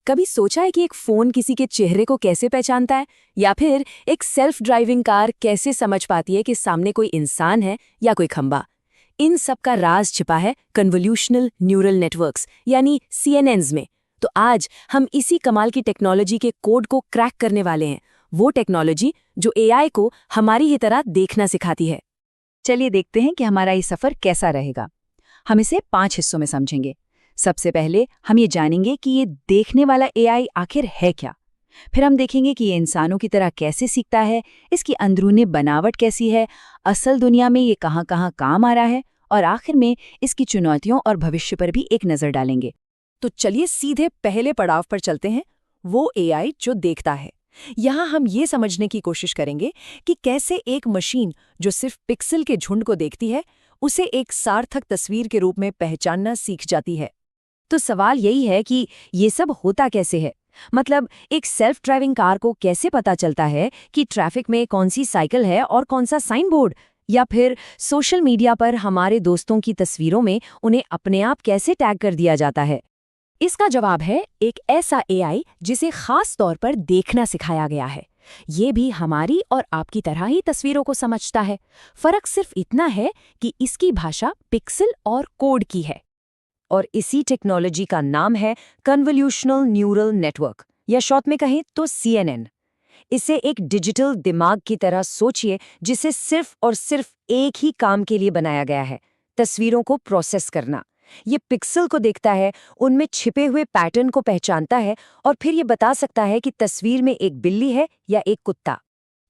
कभी सोचा है कि एक फोन किसी के चेहरे को कैसे पहचानता है, या फिर एक सेल्फ ड्राइविंग कार कैसे समझ पाती है कि सामने कोई इंसान है या कोई खंबा? इन सब का राज छिपा है कन्वोल्यूशनल न्यूरल नेटवर्क्स यानी सीएनएन्स में। तो आज हम इसी कमाल की टेक्नोलॉजी के कोड को क्रैक करने वाले हैं, वो टेक्नोलॉजी जो एआई को हमारी ही तरह देखना सिखाती है। चलिए देखते हैं कि हमारा ये सफर कैसा रहेगा। हम इसे 5 हिस्सों में समझेंगे। सबसे पहले हम ये जानेंगे कि ये देखने वाला एआई आखिर है क्या। फिर हम देखेंगे कि ये इंसानों की तरह कैसे सीखता है, इसकी अंदरूनी बनावट कैसी है, असल दुनिया में ये कहाँ-कहाँ काम आ रहा है, और आखिर में इसकी चुनौतियों और भविष्य पर भी एक नज़र डालेंगे। तो चलिए सीधे पहले पड़ाव पर चलते हैं, वो एआई जो देखता है। यहाँ हम ये समझने की कोशिश करेंगे कि कैसे एक मशीन जो सिर्फ पिक्सल के झुंड को देखती है, उसे एक सार्थक तस्वीर के रूप में पहचानना सीख जाती है। तो सवाल यही है कि ये सब होता कैसे है। मतलब एक सेल्फ ड्राइविंग कार को कैसे पता चलता है कि ट्रैफिक में कौन सी साइकिल है और कौन सा साइन बोर्ड, या फिर सोशल मीडिया पर हमारे दोस्तों की तस्वीरों में उन्हें अपने आप कैसे टैग कर दिया जाता है। इसका जवाब है एक ऐसा एआई जिसे खास तौर पर देखना सिखाया गया है। ये भी हमारी और आपकी तरह ही तस्वीरों को समझता है। फर्क सिर्फ इतना है कि इसकी भाषा पिक्सल और कोड की है। और इसी टेक्नोलॉजी का नाम है कन्वोल्यूशनल न्यूरल नेटवर्क, या शॉर्ट में कहें तो सीएनएन। इसे एक डिजिटल दिमाग की तरह सोचिए, जिसे सिर्फ और सिर्फ एक ही काम के लिए बनाया गया है, तस्वीरों को प्रोसेस करना। ये पिक्सल को देखता है, उनमें छिपे हुए पैटर्न को पहचानता है, और फिर ये बता सकता है कि तस्वीर में एक बिल्ली है या एक कुत्ता।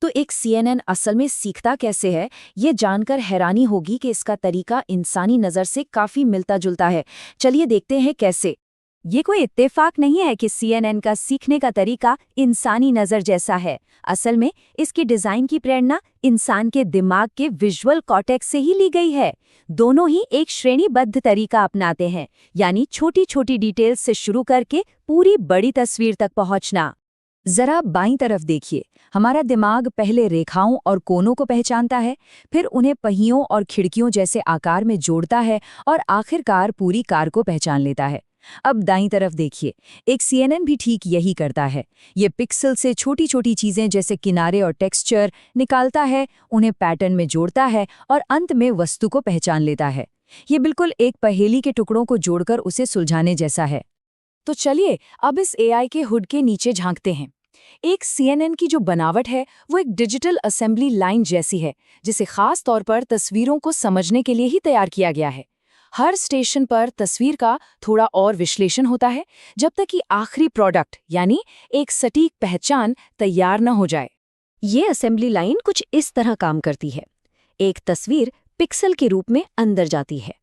तो एक सीएनएन असल में सीखता कैसे है, ये जानकर हैरानी होगी कि इसका तरीका इंसानी नज़र से काफ़ी मिलता जुलता है। चलिए देखते हैं कैसे। ये कोई इत्तेफाक नहीं है कि सीएनएन का सीखने का तरीका इंसानी नज़र जैसा है। असल में इसकी डिज़ाइन की प्रेरणा इंसान के दिमाग के विजुअल कॉर्टेक्स से ही ली गई है। दोनों ही एक श्रेणीबद्ध तरीका अपनाते हैं, यानी छोटी छोटी डिटेल्स से शुरू करके पूरी बड़ी तस्वीर तक पहुंचना। जरा बाईं तरफ देखिए। हमारा दिमाग पहले रेखाओं और कोनों को पहचानता है, फिर उन्हें पहियों और खिड़कियों जैसे आकार में जोड़ता है, और आखिरकार पूरी कार को पहचान लेता है। अब दाईं तरफ देखिए, एक सीएनएन भी ठीक यही करता है। ये पिक्सल से छोटी छोटी चीजें जैसे किनारे और टेक्सचर निकालता है, उन्हें पैटर्न में जोड़ता है, और अंत में वस्तु को पहचान लेता है। ये बिल्कुल एक पहेली के टुकड़ों को जोड़कर उसे सुलझाने जैसा है। तो चलिए अब इस एआई के हुड के नीचे झांकते हैं। एक सीएनएन की जो बनावट है वो एक डिजिटल असेंबली लाइन जैसी है, जिसे खास तौर पर तस्वीरों को समझने के लिए ही तैयार किया गया है। हर स्टेशन पर तस्वीर का थोड़ा और विश्लेषण होता है, जब तक कि आखिरी प्रोडक्ट यानी एक सटीक पहचान तैयार न हो जाए। ये असेंबली लाइन कुछ इस तरह काम करती है। एक तस्वीर पिक्सल के रूप में अंदर जाती है।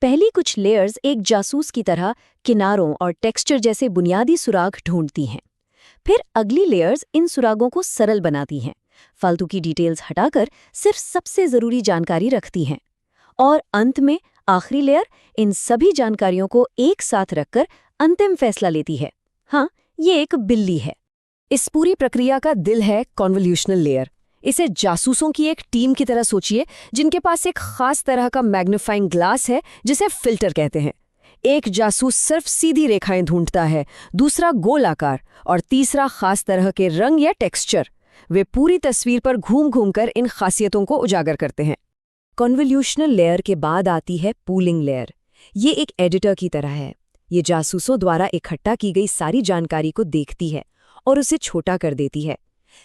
पहली कुछ लेयर्स एक जासूस की तरह किनारों और टेक्सचर जैसे बुनियादी सुराग ढूंढती हैं। फिर अगली लेयर्स इन सुरागों को सरल बनाती हैं, फालतू की डिटेल्स हटाकर सिर्फ सबसे ज़रूरी जानकारी रखती हैं। और अंत में आखिरी लेयर इन सभी जानकारियों को एक साथ रखकर अंतिम फैसला लेती है। हाँ, ये एक बिल्ली है। इस पूरी प्रक्रिया का दिल है कन्वोल्यूशनल लेयर। इसे जासूसों की एक टीम की तरह सोचिए, जिनके पास एक खास तरह का मैग्नीफाइंग ग्लास है जिसे फिल्टर कहते हैं। एक जासूस सिर्फ सीधी रेखाएं ढूंढता है, दूसरा गोल आकार, और तीसरा खास तरह के रंग या टेक्सचर। वे पूरी तस्वीर पर घूम घूम कर इन खासियतों को उजागर करते हैं। कन्वोल्यूशनल लेयर के बाद आती है पूलिंग लेयर। ये एक एडिटर की तरह है। ये जासूसों द्वारा इकट्ठा की गई सारी जानकारी को देखती है और उसे छोटा कर देती है,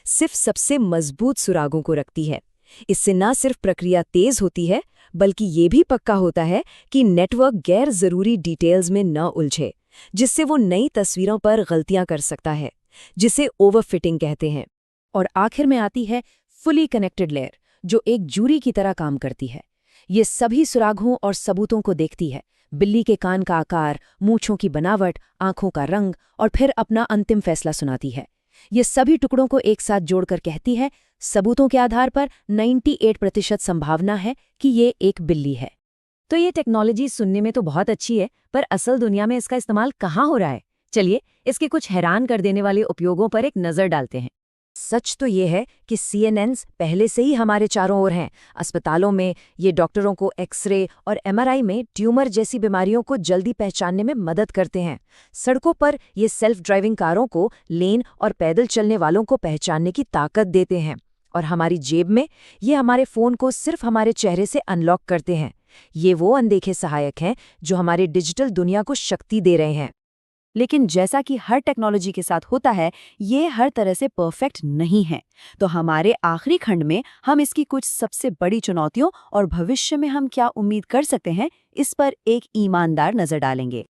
सिर्फ सबसे मजबूत सुरागों को रखती है। इससे न सिर्फ प्रक्रिया तेज होती है, बल्कि ये भी पक्का होता है कि नेटवर्क गैर जरूरी डिटेल्स में न उलझे, जिससे वो नई तस्वीरों पर गलतियां कर सकता है, जिसे ओवरफिटिंग कहते हैं। और आखिर में आती है फुली कनेक्टेड लेयर, जो एक जूरी की तरह काम करती है। ये सभी सुरागों और सबूतों को देखती है, बिल्ली के कान का आकार, मूंछों की बनावट, आंखों का रंग, और फिर अपना अंतिम फैसला सुनाती है। ये सभी टुकड़ों को एक साथ जोड़कर कहती है, सबूतों के आधार पर 98% संभावना है कि ये एक बिल्ली है। तो ये टेक्नोलॉजी सुनने में तो बहुत अच्छी है, पर असल दुनिया में इसका इस्तेमाल कहाँ हो रहा है? चलिए इसके कुछ हैरान कर देने वाले उपयोगों पर एक नज़र डालते हैं। सच तो ये है कि CNNs पहले से ही हमारे चारों ओर हैं। अस्पतालों में ये डॉक्टरों को एक्सरे और MRI में ट्यूमर जैसी बीमारियों को जल्दी पहचानने में मदद करते हैं। सड़कों पर ये सेल्फ ड्राइविंग कारों को लेन और पैदल चलने वालों को पहचानने की ताकत देते हैं। और हमारी जेब में ये हमारे फ़ोन को सिर्फ हमारे चेहरे से अनलॉक करते हैं। ये वो अनदेखे सहायक हैं जो हमारी डिजिटल दुनिया को शक्ति दे रहे हैं। लेकिन जैसा कि हर टेक्नोलॉजी के साथ होता है, ये हर तरह से परफेक्ट नहीं है। तो हमारे आखिरी खंड में हम इसकी कुछ सबसे बड़ी चुनौतियों और भविष्य में हम क्या उम्मीद कर सकते हैं, इस पर एक ईमानदार नज़र डालेंगे।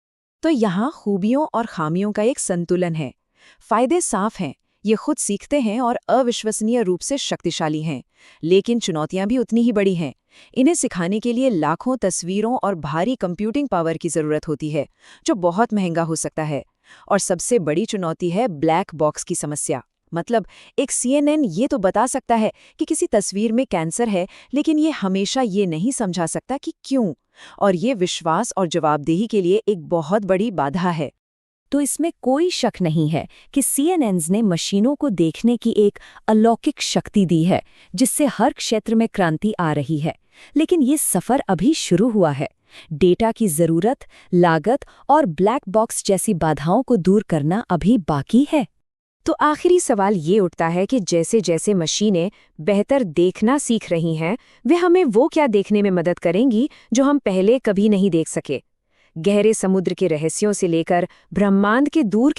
तो यहाँ खूबियों और खामियों का एक संतुलन है। फायदे साफ हैं, ये खुद सीखते हैं और अविश्वसनीय रूप से शक्तिशाली हैं। लेकिन चुनौतियां भी उतनी ही बड़ी हैं। इन्हें सिखाने के लिए लाखों तस्वीरों और भारी कंप्यूटिंग पावर की ज़रूरत होती है, जो बहुत महंगा हो सकता है। और सबसे बड़ी चुनौती है ब्लैक बॉक्स की समस्या। मतलब एक CNN ये तो बता सकता है कि किसी तस्वीर में कैंसर है, लेकिन ये हमेशा ये नहीं समझा सकता कि क्यों। और ये विश्वास और जवाबदेही के लिए एक बहुत बड़ी बाधा है। तो इसमें कोई शक नहीं है कि CNNs ने मशीनों को देखने की एक अलौकिक शक्ति दी है, जिससे हर क्षेत्र में क्रांति आ रही है। लेकिन ये सफ़र अभी शुरू हुआ है। डेटा की ज़रूरत, लागत और ब्लैक बॉक्स जैसी बाधाओं को दूर करना अभी बाकी है। तो आखिरी सवाल ये उठता है कि जैसे जैसे मशीनें बेहतर देखना सीख रही हैं, वे हमें वो क्या देखने में मदद करेंगी जो हम पहले कभी नहीं देख सके। गहरे समुद्र के रहस्यों से लेकर ब्रह्मांड के दूर के